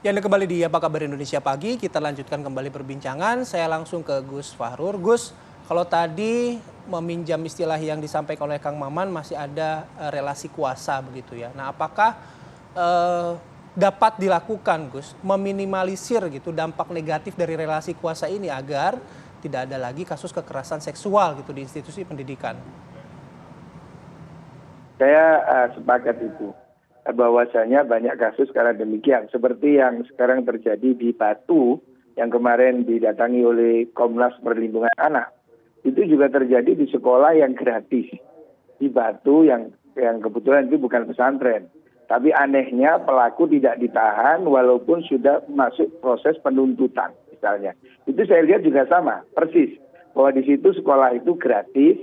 Ya, Anda kembali di Apa Kabar Indonesia Pagi. Kita lanjutkan kembali perbincangan. Saya langsung ke Gus Fahrur. Gus, kalau tadi meminjam istilah yang disampaikan oleh Kang Maman masih ada relasi kuasa begitu ya. Nah, apakah eh, dapat dilakukan, Gus, meminimalisir gitu dampak negatif dari relasi kuasa ini agar tidak ada lagi kasus kekerasan seksual gitu di institusi pendidikan? Saya sepakat itu, bahwasanya banyak kasus karena demikian. Seperti yang sekarang terjadi di Batu, yang kemarin didatangi oleh Komnas Perlindungan Anak. Itu juga terjadi di sekolah yang gratis. Di Batu yang kebetulan itu bukan pesantren. Tapi anehnya pelaku tidak ditahan walaupun sudah masuk proses penuntutan misalnya. Itu saya lihat juga sama, persis. Bahwa di situ sekolah itu gratis,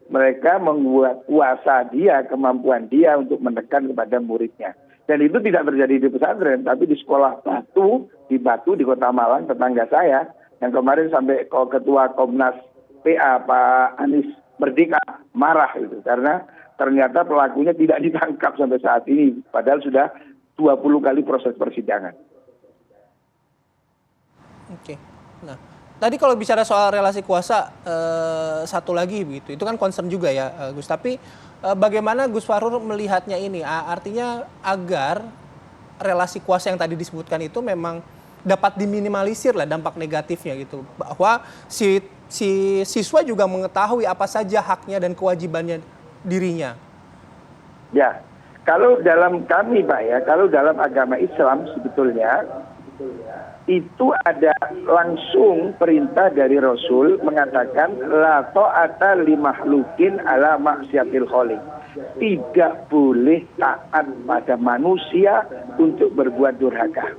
mereka membuat kuasa dia, kemampuan dia untuk menekan kepada muridnya. Dan itu tidak terjadi di pesantren, tapi di sekolah Batu, di Kota Malang, tetangga saya, yang kemarin sampai Ketua Komnas PA, Pak Anies Merdeka, marah gitu. Karena ternyata pelakunya tidak ditangkap sampai saat ini, padahal sudah 20 kali proses persidangan. Oke, nah tadi kalau bicara soal relasi kuasa, satu lagi begitu, itu kan concern juga ya, Gus. Tapi bagaimana Gus Fahrur melihatnya ini? Artinya agar relasi kuasa yang tadi disebutkan itu memang dapat diminimalisir lah dampak negatifnya gitu. Bahwa si siswa juga mengetahui apa saja haknya dan kewajibannya dirinya. Ya, kalau dalam kami Pak ya, kalau dalam agama Islam sebetulnya itu ada langsung perintah dari Rasul mengatakan la ta'ata li makhlukin ala maksiatil khaliq. Tidak boleh taat pada manusia untuk berbuat durhaka.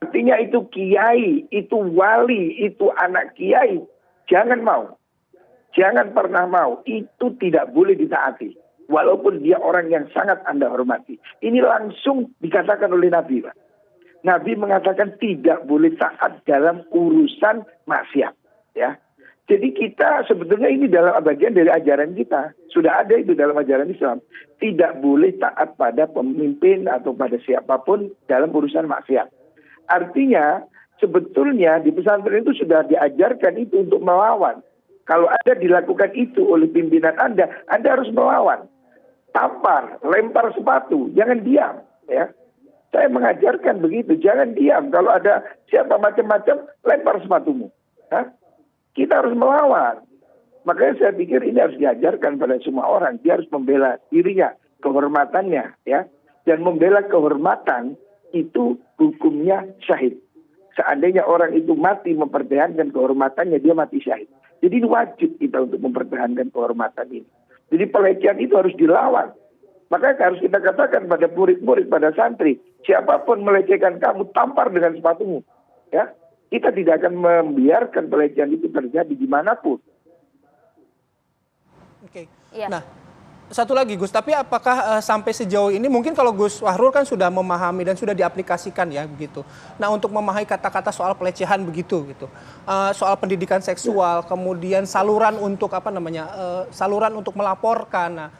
Artinya itu kiai, itu wali, itu anak kiai, jangan mau. Jangan pernah mau, itu tidak boleh ditaati. Walaupun dia orang yang sangat Anda hormati. Ini langsung dikatakan oleh Nabi, Pak. Nabi mengatakan tidak boleh taat dalam urusan maksiat, ya. Jadi kita sebetulnya ini dalam bagian dari ajaran kita. Sudah ada itu dalam ajaran Islam. Tidak boleh taat pada pemimpin atau pada siapapun dalam urusan maksiat. Artinya sebetulnya di pesantren itu sudah diajarkan itu untuk melawan. Kalau ada dilakukan itu oleh pimpinan Anda harus melawan. Tampar, lempar sepatu, jangan diam, ya. Saya mengajarkan begitu, jangan diam. Kalau ada siapa macam-macam, lempar sepatumu. Hah? Kita harus melawan. Makanya saya pikir ini harus diajarkan pada semua orang. Dia harus membela dirinya, kehormatannya, ya. Dan membela kehormatan itu hukumnya syahid. Seandainya orang itu mati mempertahankan kehormatannya, dia mati syahid. Jadi wajib kita untuk mempertahankan kehormatan ini. Jadi pelecehan itu harus dilawan. Makanya harus kita katakan pada murid-murid, pada santri, siapapun melecehkan kamu, tampar dengan sepatumu. Ya, kita tidak akan membiarkan pelecehan itu terjadi dimanapun. Oke. Ya. Nah, satu lagi Gus, tapi apakah sampai sejauh ini mungkin kalau Gus Fahrur kan sudah memahami dan sudah diaplikasikan ya begitu. Nah, untuk memahami kata-kata soal pelecehan begitu gitu, soal pendidikan seksual, kemudian saluran untuk saluran untuk melaporkan. Nah,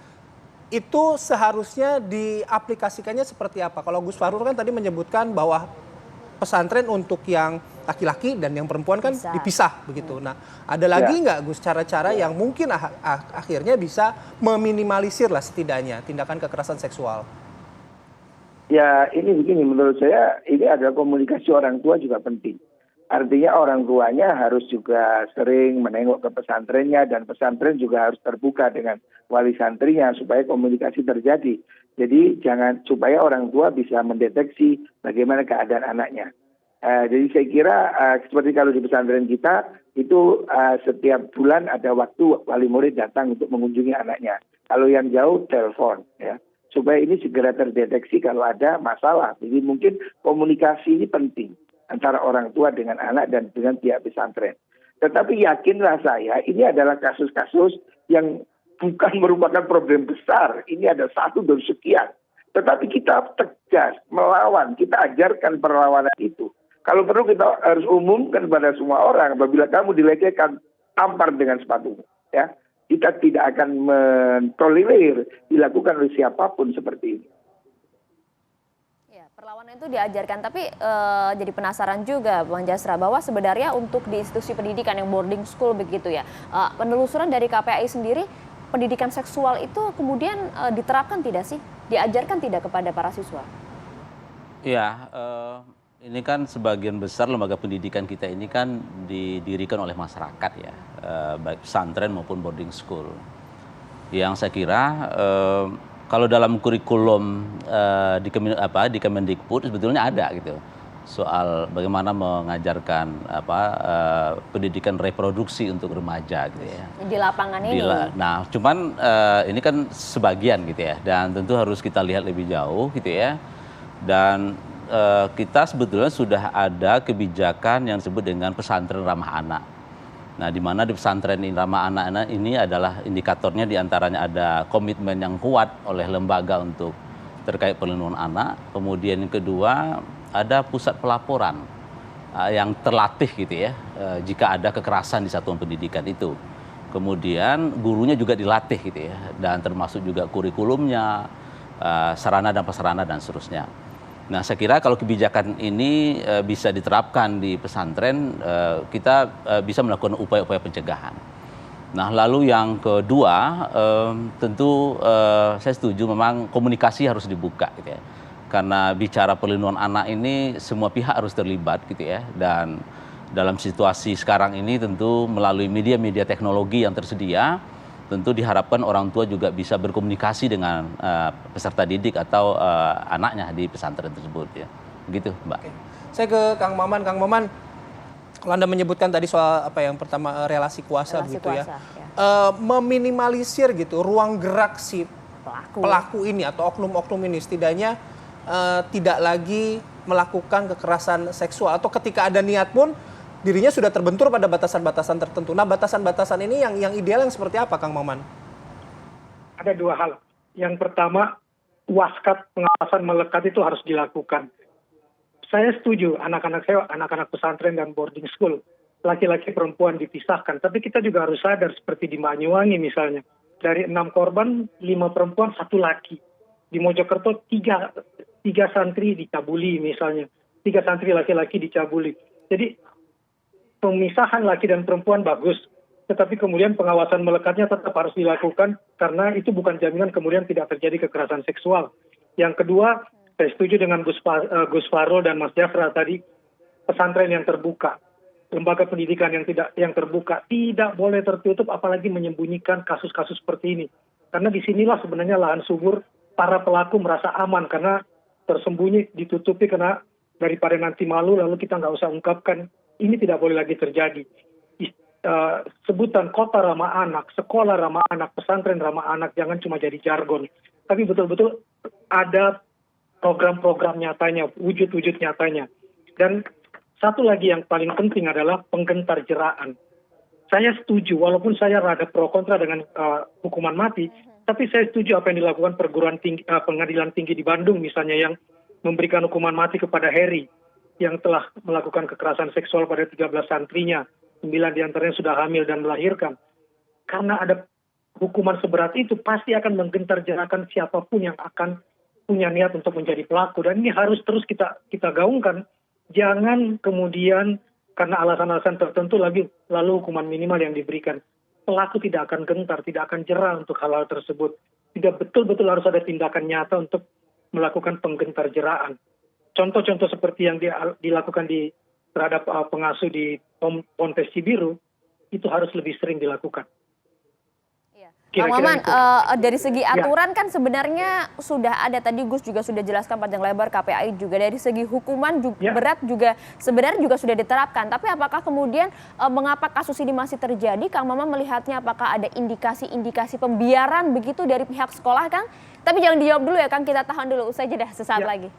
itu seharusnya diaplikasikannya seperti apa? Kalau Gus Fahrur kan tadi menyebutkan bahwa pesantren untuk yang laki-laki dan yang perempuan kan dipisah begitu. Nah, ada lagi nggak Gus cara-cara yang mungkin akhirnya bisa meminimalisir lah setidaknya tindakan kekerasan seksual? Ya, ini begini, menurut saya ini adalah komunikasi orang tua juga penting. Artinya orang tuanya harus juga sering menengok ke pesantrennya dan pesantren juga harus terbuka dengan wali santrinya supaya komunikasi terjadi. Jadi jangan supaya orang tua bisa mendeteksi bagaimana keadaan anaknya. Jadi saya kira seperti kalau di pesantren kita itu setiap bulan ada waktu wali murid datang untuk mengunjungi anaknya. Kalau yang jauh telepon, ya, supaya ini segera terdeteksi kalau ada masalah. Jadi mungkin komunikasi ini penting antara orang tua dengan anak dan dengan pihak pesantren. Tetapi yakinlah saya, ini adalah kasus-kasus yang bukan merupakan problem besar. Ini ada satu dari sekian. Tetapi kita tegas, melawan, kita ajarkan perlawanan itu. Kalau perlu kita harus umumkan kepada semua orang, apabila kamu dilecehkan, tampar dengan sepatu. Ya. Kita tidak akan mentolerir dilakukan oleh siapapun seperti ini. Perlawanan itu diajarkan, tapi jadi penasaran juga Bang Jasra bahwa sebenarnya untuk di institusi pendidikan yang boarding school begitu ya, penelusuran dari KPAI sendiri, pendidikan seksual itu kemudian diterapkan tidak sih? Diajarkan tidak kepada para siswa? Ya, ini kan sebagian besar lembaga pendidikan kita ini kan didirikan oleh masyarakat ya, baik pesantren maupun boarding school. Yang saya kira kalau dalam kurikulum di Kemendikbud sebetulnya ada gitu soal bagaimana mengajarkan pendidikan reproduksi untuk remaja gitu ya. Di lapangan ini. Nah, cuman ini kan sebagian gitu ya, dan tentu harus kita lihat lebih jauh gitu ya. Dan kita sebetulnya sudah ada kebijakan yang disebut dengan pesantren ramah anak. Nah, di mana di pesantren ramah anak ini adalah indikatornya diantaranya ada komitmen yang kuat oleh lembaga untuk terkait perlindungan anak. Kemudian yang kedua ada pusat pelaporan yang terlatih gitu ya jika ada kekerasan di satuan pendidikan itu. Kemudian gurunya juga dilatih gitu ya, dan termasuk juga kurikulumnya, sarana dan prasarana dan seterusnya. Nah, saya kira kalau kebijakan ini bisa diterapkan di pesantren, kita bisa melakukan upaya-upaya pencegahan. Nah, lalu yang kedua, tentu saya setuju memang komunikasi harus dibuka gitu ya. Karena bicara perlindungan anak ini semua pihak harus terlibat gitu ya. Dan dalam situasi sekarang ini tentu melalui media-media teknologi yang tersedia, tentu diharapkan orang tua juga bisa berkomunikasi dengan peserta didik atau anaknya di pesantren tersebut ya. Begitu, Mbak. Oke. Saya ke Kang Maman. Kang Maman, kalau Anda menyebutkan tadi soal yang pertama relasi kuasa begitu ya. Meminimalisir gitu ruang gerak si pelaku ini atau oknum-oknum ini setidaknya tidak lagi melakukan kekerasan seksual, atau ketika ada niat pun dirinya sudah terbentur pada batasan-batasan tertentu. Nah, batasan-batasan ini yang ideal yang seperti apa, Kang Maman? Ada dua hal. Yang pertama, waskat pengawasan melekat itu harus dilakukan. Saya setuju anak-anak saya, anak-anak pesantren dan boarding school, laki-laki perempuan dipisahkan. Tapi kita juga harus sadar seperti di Banyuwangi misalnya. Dari 6 korban, 5 perempuan, 1 laki. Di Mojokerto 3 santri dicabuli misalnya. 3 santri laki-laki dicabuli. Jadi pemisahan laki dan perempuan bagus, tetapi kemudian pengawasan melekatnya tetap harus dilakukan karena itu bukan jaminan kemudian tidak terjadi kekerasan seksual. Yang kedua, saya setuju dengan Gus Farul dan Mas Jafra tadi, pesantren yang terbuka, lembaga pendidikan yang terbuka tidak boleh tertutup, apalagi menyembunyikan kasus-kasus seperti ini. Karena disinilah sebenarnya lahan subur para pelaku merasa aman karena tersembunyi, ditutupi karena daripada nanti malu lalu kita nggak usah ungkapkan. Ini tidak boleh lagi terjadi. Sebutan kota ramah anak, sekolah ramah anak, pesantren ramah anak, jangan cuma jadi jargon. Tapi betul-betul ada program-program nyatanya, wujud-wujud nyatanya. Dan satu lagi yang paling penting adalah penggentar jeraan. Saya setuju, walaupun saya rada pro kontra dengan hukuman mati, tapi saya setuju apa yang dilakukan pengadilan tinggi di Bandung misalnya yang memberikan hukuman mati kepada Heri, yang telah melakukan kekerasan seksual pada 13 santrinya, 9 diantaranya sudah hamil dan melahirkan. Karena ada hukuman seberat itu, pasti akan menggentar jerakan siapapun yang akan punya niat untuk menjadi pelaku. Dan ini harus terus kita gaungkan. Jangan kemudian karena alasan-alasan tertentu lalu hukuman minimal yang diberikan. Pelaku tidak akan gentar, tidak akan jerah untuk hal-hal tersebut. Tidak betul-betul harus ada tindakan nyata untuk melakukan penggentar jeraan. Contoh-contoh seperti yang dilakukan terhadap pengasuh di Ponpes Cibiru itu harus lebih sering dilakukan. Kang Maman, dari segi aturan kan sebenarnya sudah ada, tadi Gus juga sudah jelaskan panjang lebar, KPAI juga dari segi hukuman berat juga sebenarnya juga sudah diterapkan. Tapi apakah kemudian mengapa kasus ini masih terjadi? Kang Maman melihatnya apakah ada indikasi-indikasi pembiaran begitu dari pihak sekolah, Kang? Tapi jangan dijawab dulu ya, Kang, kita tahan dulu usai jeda sesaat lagi.